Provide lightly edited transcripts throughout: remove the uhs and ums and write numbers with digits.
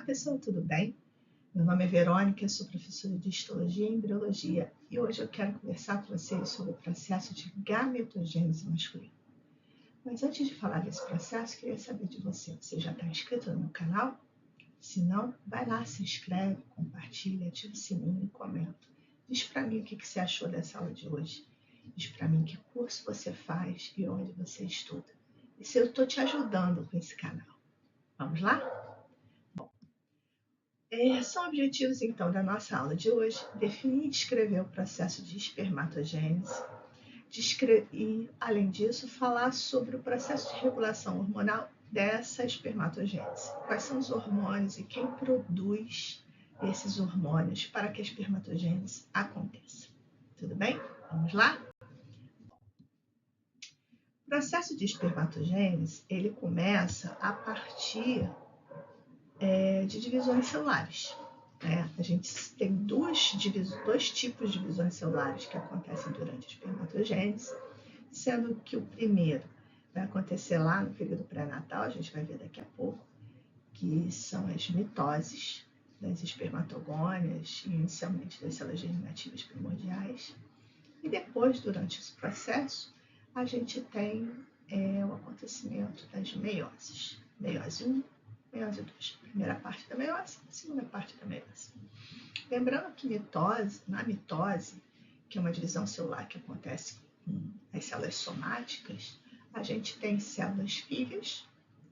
pessoal, tudo bem? Meu nome é Verônica, eu sou professora de Histologia e Embriologia e hoje eu quero conversar com vocês sobre o processo de gametogênese masculina. Mas antes de falar desse processo, queria saber de você. Você já está inscrito no meu canal? Se não, vai lá, se inscreve, compartilha, ativa o sininho e comenta. Diz para mim o que você achou dessa aula de hoje. Diz para mim que curso você faz e onde você estuda. E se eu estou te ajudando com esse canal. Vamos lá? São objetivos, então, da nossa aula de hoje: definir e descrever o processo de espermatogênese, e, além disso, falar sobre o processo de regulação hormonal dessa espermatogênese. Quais são os hormônios e quem produz esses hormônios para que a espermatogênese aconteça. Tudo bem? Vamos lá? O processo de espermatogênese, ele começa a partir de divisões celulares. A gente tem dois tipos de divisões celulares que acontecem durante a espermatogênese, sendo que o primeiro vai acontecer lá no período pré-natal, a gente vai ver daqui a pouco, que são as mitoses das espermatogônias, inicialmente das células germinativas primordiais. E depois, durante esse processo, a gente tem o acontecimento das meioses. Meiose 1, meiose 2. Primeira parte da meiose, segunda parte da meiose. Lembrando que na mitose, que é uma divisão celular que acontece com as células somáticas, a gente tem células filhas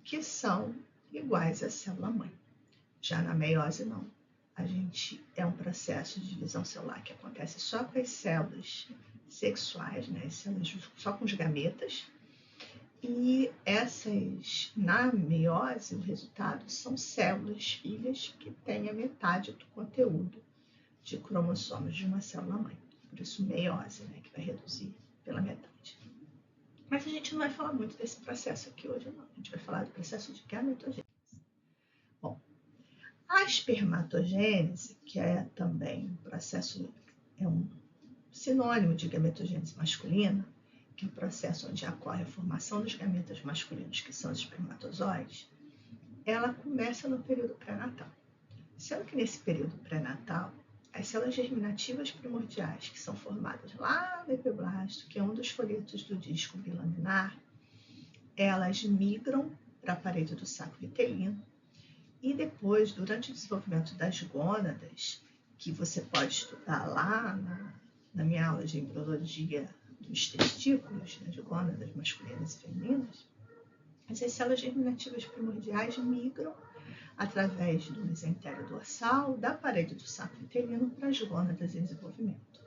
que são iguais à célula-mãe. Já na meiose, não. É um processo de divisão celular que acontece só com as células sexuais, as células só com os gametas. E na meiose, o resultado são células filhas que têm a metade do conteúdo de cromossomos de uma célula-mãe. Por isso, meiose, que vai reduzir pela metade. Mas a gente não vai falar muito desse processo aqui hoje, não. A gente vai falar do processo de gametogênese. Bom, a espermatogênese, que é também um processo, é um sinônimo de gametogênese masculina, que é o processo onde ocorre a formação dos gametas masculinos, que são os espermatozoides, ela começa no período pré-natal. Sendo que nesse período pré-natal, as células germinativas primordiais, que são formadas lá no epiblasto, que é um dos folhetos do disco bilaminar, elas migram para a parede do saco vitelino e depois, durante o desenvolvimento das gônadas, que você pode estudar lá na minha aula de embriologia dos testículos, de gônadas masculinas e femininas, essas células germinativas primordiais migram através do mesentério dorsal, da parede do saco uterino para as gônadas em desenvolvimento.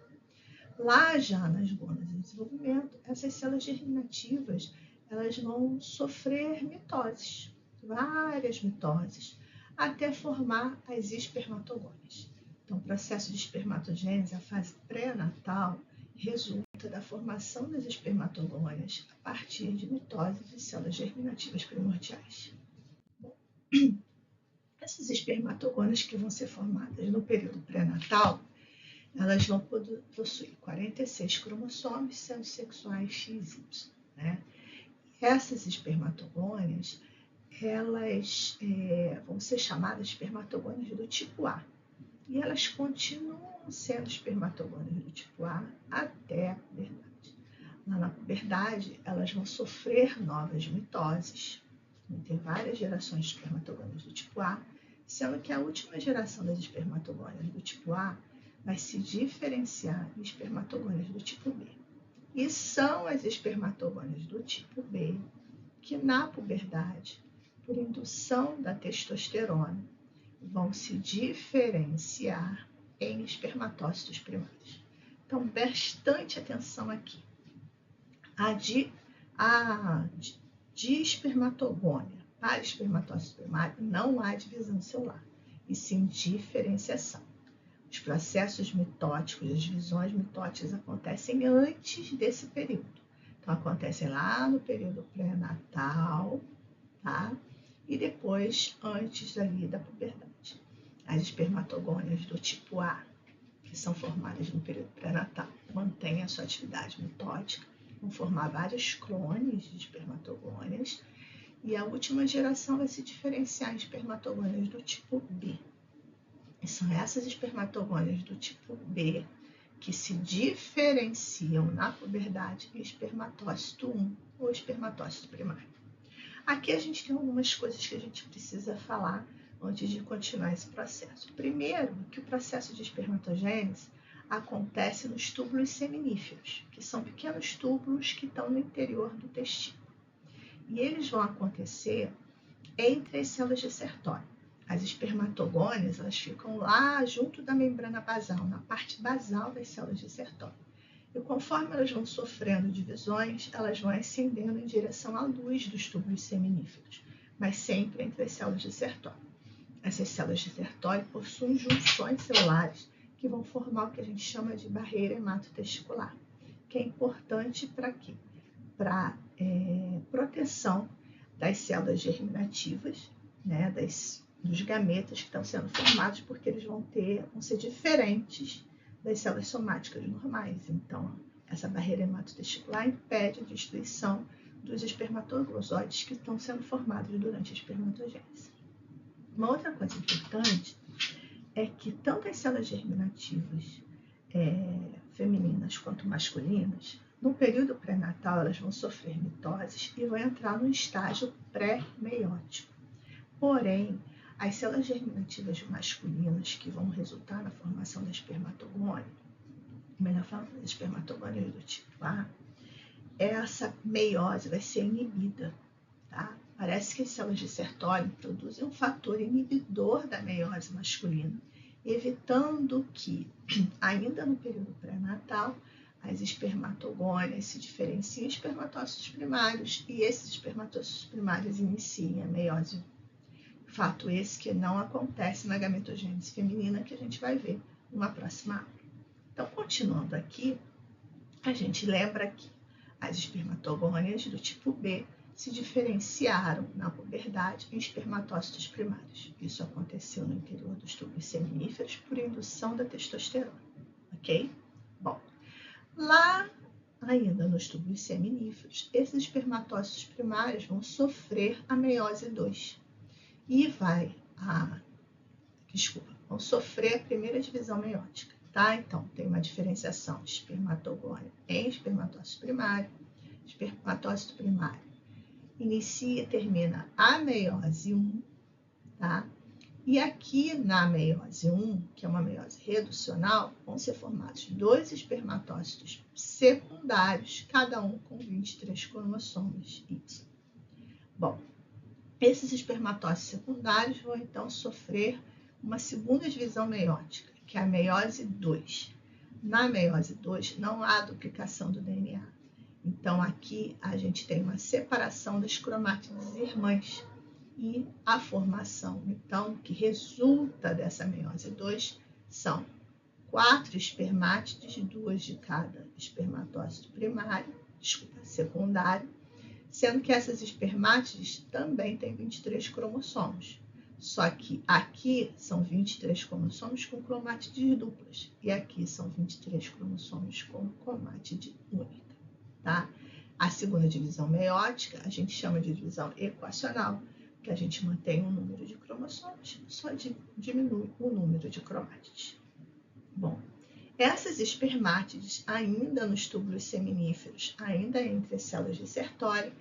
Lá já nas gônadas em desenvolvimento, essas células germinativas elas vão sofrer mitoses, várias mitoses, até formar as espermatogônias. Então, o processo de espermatogênese, a fase pré-natal, resulta da formação das espermatogônias a partir de mitoses de células germinativas primordiais. Essas espermatogônias que vão ser formadas no período pré-natal, elas vão possuir 46 cromossomos, sendo sexuais XY. Essas espermatogônias, elas vão ser chamadas espermatogônias do tipo A. E elas continuam sendo espermatogônias do tipo A até a puberdade. Lá na puberdade, elas vão sofrer novas mitoses, vão ter várias gerações de espermatogônias do tipo A, sendo que a última geração das espermatogônias do tipo A vai se diferenciar em espermatogônias do tipo B. E são as espermatogônias do tipo B que, na puberdade, por indução da testosterona, vão se diferenciar em espermatócitos primários. Então, bastante atenção aqui. De espermatogônia para espermatócito primário não há divisão celular, e sim diferenciação. Os processos mitóticos, as divisões mitóticas acontecem antes desse período. Então, acontecem lá no período pré-natal, tá? E depois, antes dali da puberdade. As espermatogônias do tipo A, que são formadas no período pré-natal, mantêm a sua atividade mitótica, vão formar vários clones de espermatogônias, E a última geração vai se diferenciar em espermatogônias do tipo B. E são essas espermatogônias do tipo B que se diferenciam na puberdade em espermatócito 1 ou espermatócito primário. Aqui a gente tem algumas coisas que a gente precisa falar antes de continuar esse processo. Primeiro, que o processo de espermatogênese acontece nos túbulos seminíferos, que são pequenos túbulos que estão no interior do testículo. E eles vão acontecer entre as células de Sertoli. As espermatogônias, elas ficam lá junto da membrana basal, na parte basal das células de Sertoli. E conforme elas vão sofrendo divisões, elas vão ascendendo em direção à luz dos túbulos seminíferos, mas sempre entre as células de Sertoli. Essas células de Sertoli possuem junções celulares que vão formar o que a gente chama de barreira hematotesticular, que é importante para quê? Para proteção das células germinativas, né, dos gametas que estão sendo formados, porque eles vão ser diferentes das células somáticas normais. Então, essa barreira hematotesticular impede a destruição dos espermatozoides que estão sendo formados durante a espermatogênese. Uma outra coisa importante é que tanto as células germinativas femininas quanto masculinas, no período pré-natal, elas vão sofrer mitoses e vão entrar no estágio pré-meiótico. Porém, as células germinativas masculinas que vão resultar na formação da espermatogônia, melhor falando, das espermatogônias do tipo A, essa meiose vai ser inibida, tá? Parece que as células de Sertoli produzem um fator inibidor da meiose masculina, evitando que, ainda no período pré-natal, as espermatogônias se diferenciem em espermatócitos primários e esses espermatócitos primários iniciem a meiose. Fato esse que não acontece na gametogênese feminina, que a gente vai ver numa próxima aula. Então, continuando aqui, a gente lembra que as espermatogônias do tipo B se diferenciaram na puberdade em espermatócitos primários. Isso aconteceu no interior dos túbulos seminíferos por indução da testosterona, ok? Bom, lá ainda nos túbulos seminíferos, esses espermatócitos primários vão sofrer a meiose 2 e vão sofrer a primeira divisão meiótica, tá? Então, tem uma diferenciação de espermatogônia em espermatócito primário. Espermatócito primário inicia e termina a meiose 1, tá? E aqui na meiose 1, que é uma meiose reducional, vão ser formados 2 espermatócitos secundários, cada um com 23 cromossomos Y. Bom, esses espermatócitos secundários vão então sofrer uma segunda divisão meiótica, que é a meiose 2. Na meiose 2 não há duplicação do DNA. Então aqui a gente tem uma separação das cromátides irmãs e a formação, então, que resulta dessa meiose 2 são 4 espermátides, 2 de cada espermatócito secundário, sendo que essas espermátides também têm 23 cromossomos. Só que aqui são 23 cromossomos com cromátides duplas e aqui são 23 cromossomos com cromátide única, tá? A segunda divisão meiótica a gente chama de divisão equacional, que a gente mantém o número de cromossomos, só diminui o número de cromátides. Bom, essas espermátides, ainda nos túbulos seminíferos, ainda entre as células de Sertoli,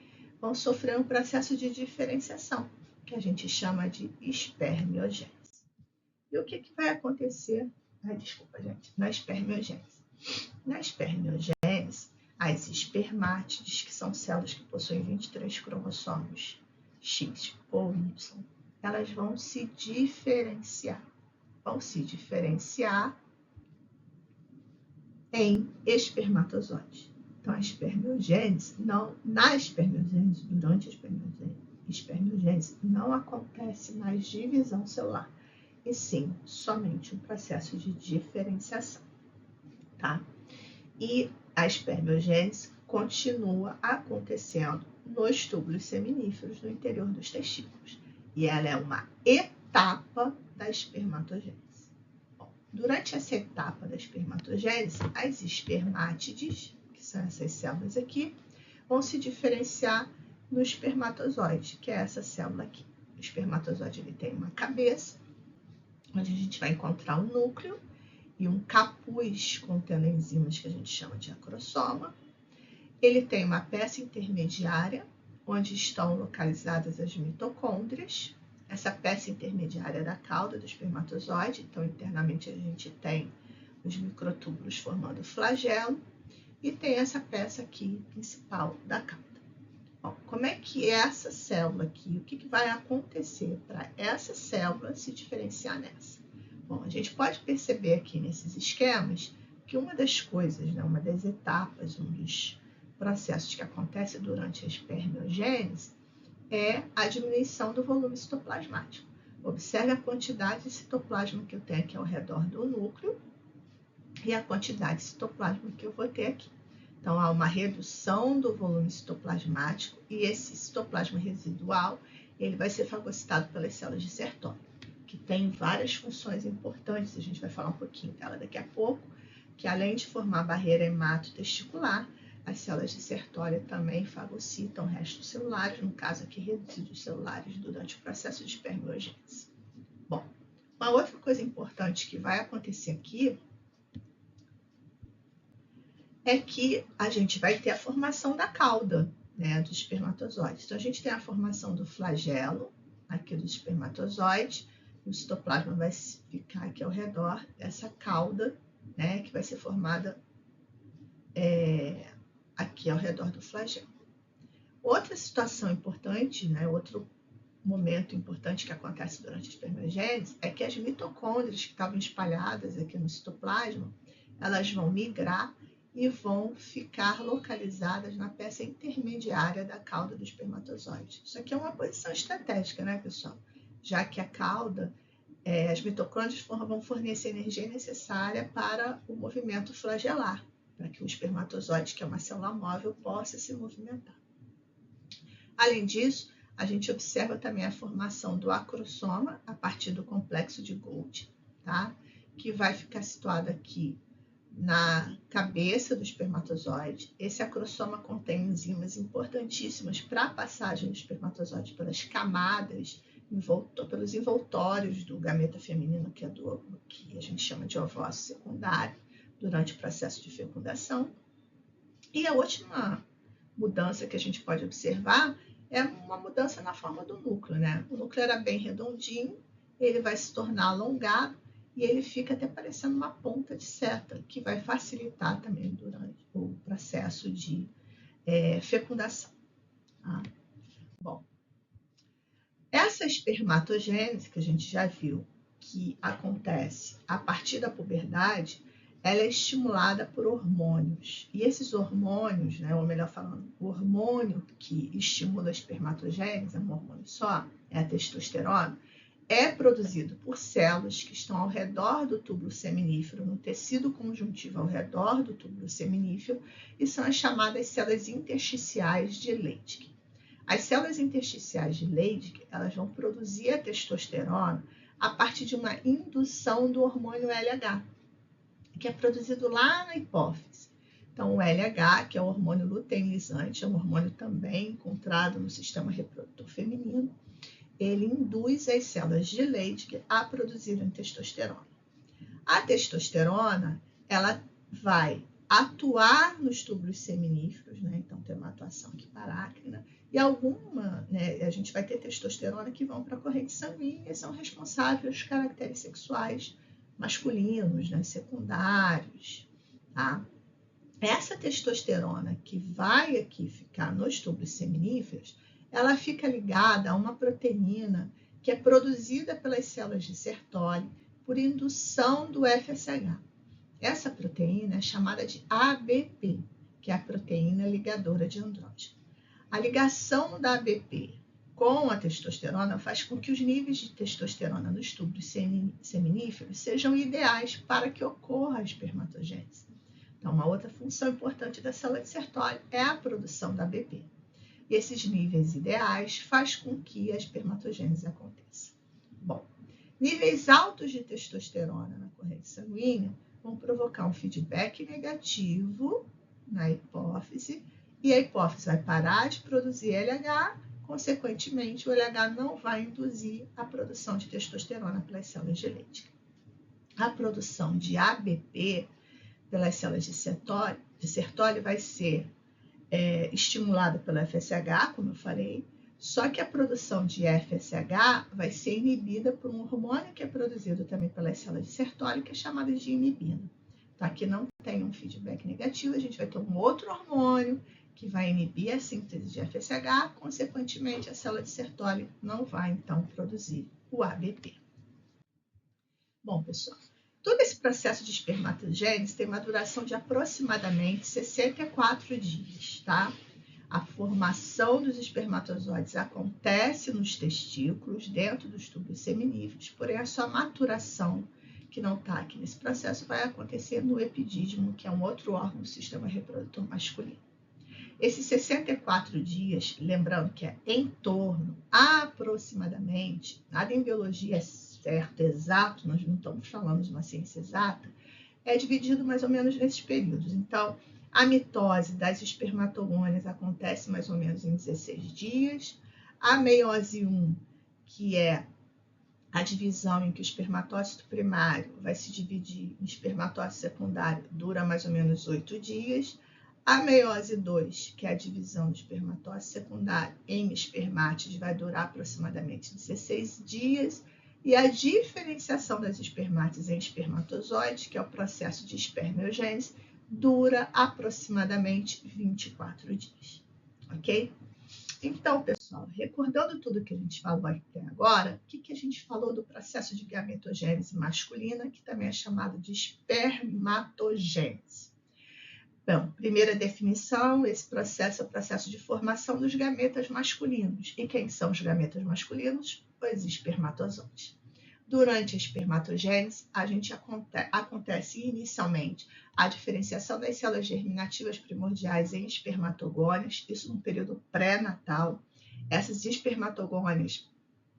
vão sofrer um processo de diferenciação, que a gente chama de espermiogênese. E o que vai acontecer? Na espermiogênese. Na espermiogênese, as espermátides, que são células que possuem 23 cromossomos X ou Y, elas vão se diferenciar. Em espermatozoides. Então, a espermiogênese, durante a espermiogênese, não acontece mais divisão celular, e sim, somente um processo de diferenciação, tá? E a espermiogênese continua acontecendo nos túbulos seminíferos no interior dos testículos, e ela é uma etapa da espermatogênese. Durante essa etapa da espermatogênese, as espermátides, que são essas células aqui, vão se diferenciar no espermatozoide, que é essa célula aqui. O espermatozoide ele tem uma cabeça, onde a gente vai encontrar um núcleo e um capuz contendo enzimas que a gente chama de acrossoma. Ele tem uma peça intermediária, onde estão localizadas as mitocôndrias. Essa peça intermediária da cauda do espermatozoide, então internamente a gente tem os microtúbulos formando o flagelo, e tem essa peça aqui principal da cauda. Bom, como é que essa célula aqui, o que vai acontecer para essa célula se diferenciar nessa? Bom, a gente pode perceber aqui nesses esquemas que uma das coisas, né, uma das etapas, um dos processos que acontece durante a espermiogênese é a diminuição do volume citoplasmático. Observe a quantidade de citoplasma que eu tenho aqui ao redor do núcleo e a quantidade de citoplasma que eu vou ter aqui. Então, há uma redução do volume citoplasmático e esse citoplasma residual ele vai ser fagocitado pelas células de Sertoli, que tem várias funções importantes, a gente vai falar um pouquinho dela daqui a pouco, que além de formar a barreira hematotesticular, as células de Sertoli também fagocitam restos celulares, no caso aqui resíduos celulares, durante o processo de espermiogênese. Bom, uma outra coisa importante que vai acontecer aqui é que a gente vai ter a formação da cauda, né, dos espermatozoides. Então, a gente tem a formação do flagelo aqui do espermatozoide, o citoplasma vai ficar aqui ao redor dessa cauda, né, que vai ser formada aqui ao redor do flagelo. Outra situação importante, né, outro momento importante que acontece durante a espermiogênese é que as mitocôndrias que estavam espalhadas aqui no citoplasma, elas vão migrar e vão ficar localizadas na peça intermediária da cauda do espermatozoide. Isso aqui é uma posição estratégica, né, pessoal? Já que a cauda, as mitocôndrias vão fornecer a energia necessária para o movimento flagelar, para que o espermatozoide, que é uma célula móvel, possa se movimentar. Além disso, a gente observa também a formação do acrossoma a partir do complexo de Golgi, tá? Que vai ficar situado aqui na cabeça do espermatozoide. Esse acrossoma contém enzimas importantíssimas para a passagem do espermatozoide pelas camadas, pelos envoltórios do gameta feminino, que a gente chama de ovócito secundário, durante o processo de fecundação. E a última mudança que a gente pode observar é uma mudança na forma do núcleo, né? O núcleo era bem redondinho, ele vai se tornar alongado, e ele fica até parecendo uma ponta de seta, que vai facilitar também durante o processo de fecundação. Tá? Bom, essa espermatogênese que a gente já viu que acontece a partir da puberdade, ela é estimulada por hormônios. E esses hormônios, né, ou melhor falando, o hormônio que estimula a espermatogênese, é um hormônio só, é a testosterona, é produzido por células que estão ao redor do túbulo seminífero, no tecido conjuntivo ao redor do túbulo seminífero, e são as chamadas células intersticiais de Leydig. As células intersticiais de Leydig, elas vão produzir a testosterona a partir de uma indução do hormônio LH, que é produzido lá na hipófise. Então, o LH, que é o hormônio luteinizante, é um hormônio também encontrado no sistema reprodutor feminino, ele induz as células de Leydig a produzirem testosterona. A testosterona, ela vai atuar nos túbulos seminíferos, né? Então tem uma atuação aqui parácrina, e a gente vai ter testosterona que vão para a corrente sanguínea e são responsáveis pelos caracteres sexuais masculinos, né? Secundários, tá? Essa testosterona que vai aqui ficar nos túbulos seminíferos, ela fica ligada a uma proteína que é produzida pelas células de Sertoli por indução do FSH. Essa proteína é chamada de ABP, que é a proteína ligadora de andrógeno. A ligação da ABP com a testosterona faz com que os níveis de testosterona nos túbulos seminíferos sejam ideais para que ocorra a espermatogênese. Então, uma outra função importante da célula de Sertoli é a produção da ABP. E esses níveis ideais faz com que a espermatogênese aconteça. Bom, níveis altos de testosterona na corrente sanguínea vão provocar um feedback negativo na hipófise e a hipófise vai parar de produzir LH, consequentemente, o LH não vai induzir a produção de testosterona pelas células de Leydig. A produção de ABP pelas células de Sertoli vai ser estimulada pelo FSH, como eu falei, só que a produção de FSH vai ser inibida por um hormônio que é produzido também pelas células de Sertoli, que é chamado de inibina. Então, aqui não tem um feedback negativo, a gente vai ter um outro hormônio que vai inibir a síntese de FSH, consequentemente, a célula de Sertoli não vai, então, produzir o ABP. Bom, pessoal, todo esse processo de espermatogênese tem uma duração de aproximadamente 64 dias, tá? A formação dos espermatozoides acontece nos testículos, dentro dos túbulos seminíferos, porém a sua maturação, que não está aqui nesse processo, vai acontecer no epidídimo, que é um outro órgão do sistema reprodutor masculino. Esses 64 dias, lembrando que é em torno, aproximadamente, nada em biologia é certo, exato, nós não estamos falando de uma ciência exata, é dividido mais ou menos nesses períodos. Então, a mitose das espermatogônias acontece mais ou menos em 16 dias. A meiose 1, que é a divisão em que o espermatócito primário vai se dividir em espermatócito secundário, dura mais ou menos 8 dias. A meiose 2, que é a divisão do espermatócito secundário em espermátides, vai durar aproximadamente 16 dias. E a diferenciação das espermátides em espermatozoides, que é o processo de espermiogênese, dura aproximadamente 24 dias, ok? Então, pessoal, recordando tudo que a gente falou até agora, o que a gente falou do processo de gametogênese masculina, que também é chamado de espermatogênese? Bom, primeira definição, esse processo é o processo de formação dos gametas masculinos. E quem são os gametas masculinos? Os espermatozoides. Durante a espermatogênese, acontece inicialmente a diferenciação das células germinativas primordiais em espermatogônias, isso no período pré-natal. Essas espermatogônias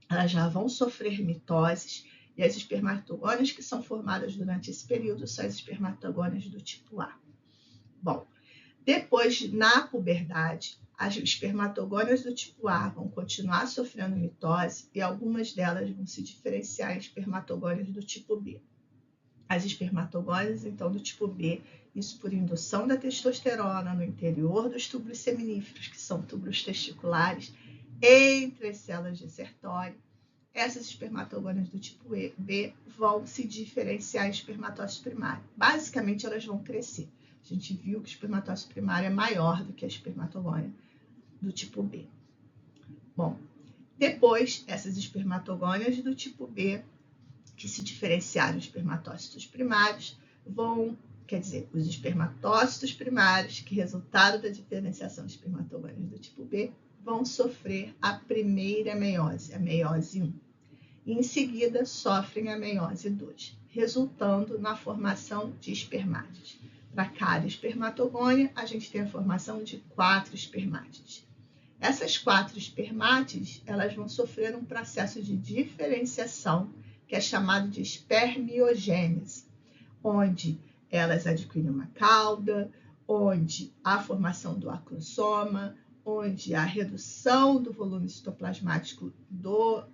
elas já vão sofrer mitoses, e as espermatogônias que são formadas durante esse período são as espermatogônias do tipo A. Bom, depois, na puberdade, as espermatogônias do tipo A vão continuar sofrendo mitose e algumas delas vão se diferenciar em espermatogônias do tipo B. As espermatogônias, então, do tipo B, isso por indução da testosterona no interior dos túbulos seminíferos, que são túbulos testiculares, entre as células de Sertoli. Essas espermatogônias do tipo B vão se diferenciar em espermatócito primário. Basicamente, elas vão crescer. A gente viu que o espermatócito primário é maior do que a espermatogônia do tipo B. Bom, depois, essas espermatogônias do tipo B, que se diferenciaram em espermatócitos primários, os espermatócitos primários, que resultaram da diferenciação de espermatogônias do tipo B, vão sofrer a primeira meiose, a meiose 1. E, em seguida, sofrem a meiose 2, resultando na formação de espermátides. Para cada espermatogônia, a gente tem a formação de 4 espermátides. Essas 4 espermátides, elas vão sofrer um processo de diferenciação, que é chamado de espermiogênese, onde elas adquirem uma cauda, onde há a formação do acrosoma, onde há a redução do volume citoplasmático do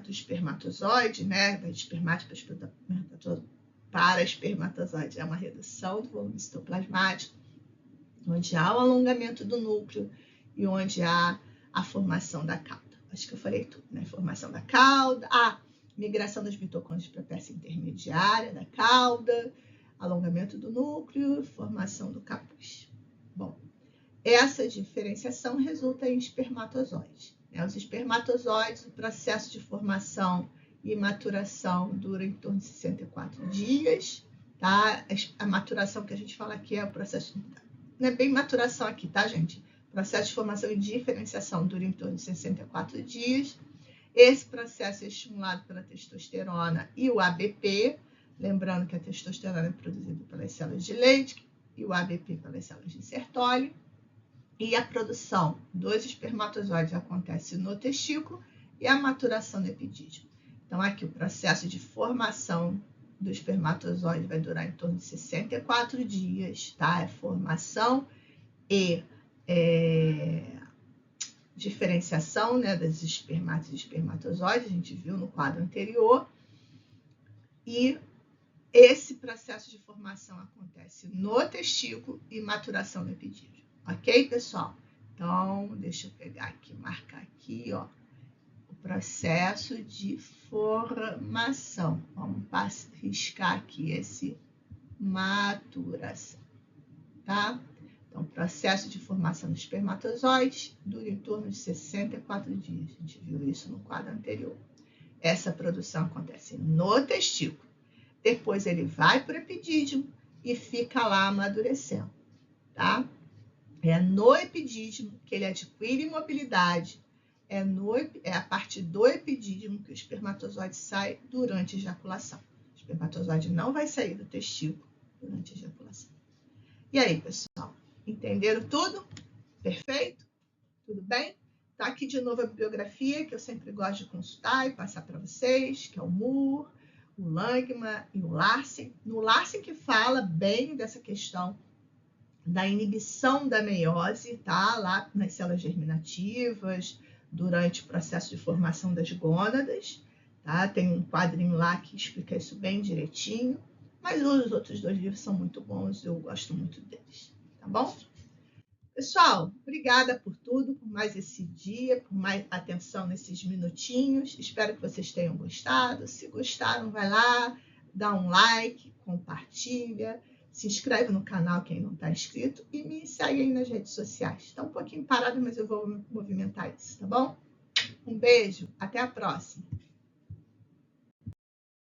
espermatozoide, né, da espermática para espermatozoide, é uma redução do volume citoplasmático, onde há o alongamento do núcleo e onde há a formação da cauda. Acho que eu falei tudo, né? Formação da cauda, migração das mitocôndrias para a peça intermediária da cauda, alongamento do núcleo, formação do capuz. Bom, essa diferenciação resulta em espermatozoides. Os espermatozoides, o processo de formação e maturação dura em torno de 64 dias, tá? A maturação que a gente fala aqui é o processo, não é bem maturação aqui, tá, gente? O processo de formação e diferenciação dura em torno de 64 dias. Esse processo é estimulado pela testosterona e o ABP, lembrando que a testosterona é produzida pelas células de Leydig e o ABP pelas células de Sertoli. E a produção dos espermatozoides acontece no testículo e a maturação no epidídimo. Então, aqui o processo de formação do espermatozoide vai durar em torno de 64 dias, tá? É formação e diferenciação, né, das espermátidos e espermatozoides, a gente viu no quadro anterior, e esse processo de formação acontece no testículo e maturação no epidídimo, ok, pessoal? Então, deixa eu pegar aqui, marcar aqui, ó, o processo de formação. Vamos riscar aqui esse maturação, tá? Então, o processo de formação dos espermatozoides dura em torno de 64 dias. A gente viu isso no quadro anterior. Essa produção acontece no testículo. Depois ele vai para o epidídimo e fica lá amadurecendo, tá? É no epidídimo que ele adquire mobilidade. É a partir do epidídimo que o espermatozoide sai durante a ejaculação. O espermatozoide não vai sair do testículo durante a ejaculação. E aí, pessoal? Entenderam tudo? Perfeito? Tudo bem? Tá aqui de novo a bibliografia que eu sempre gosto de consultar e passar para vocês, que é o Moore, o Langman e o Larsen. No Larsen que fala bem dessa questão da inibição da meiose, tá? Lá nas células germinativas, durante o processo de formação das gônadas, tá? Tem um quadrinho lá que explica isso bem direitinho, mas os outros dois livros são muito bons, eu gosto muito deles, tá bom? Pessoal, obrigada por tudo, por mais esse dia, por mais atenção nesses minutinhos. Espero que vocês tenham gostado. Se gostaram, vai lá, dá um like, compartilha, se inscreve no canal quem não está inscrito e me segue aí nas redes sociais. Está um pouquinho parado, mas eu vou movimentar isso, tá bom? Um beijo, até a próxima.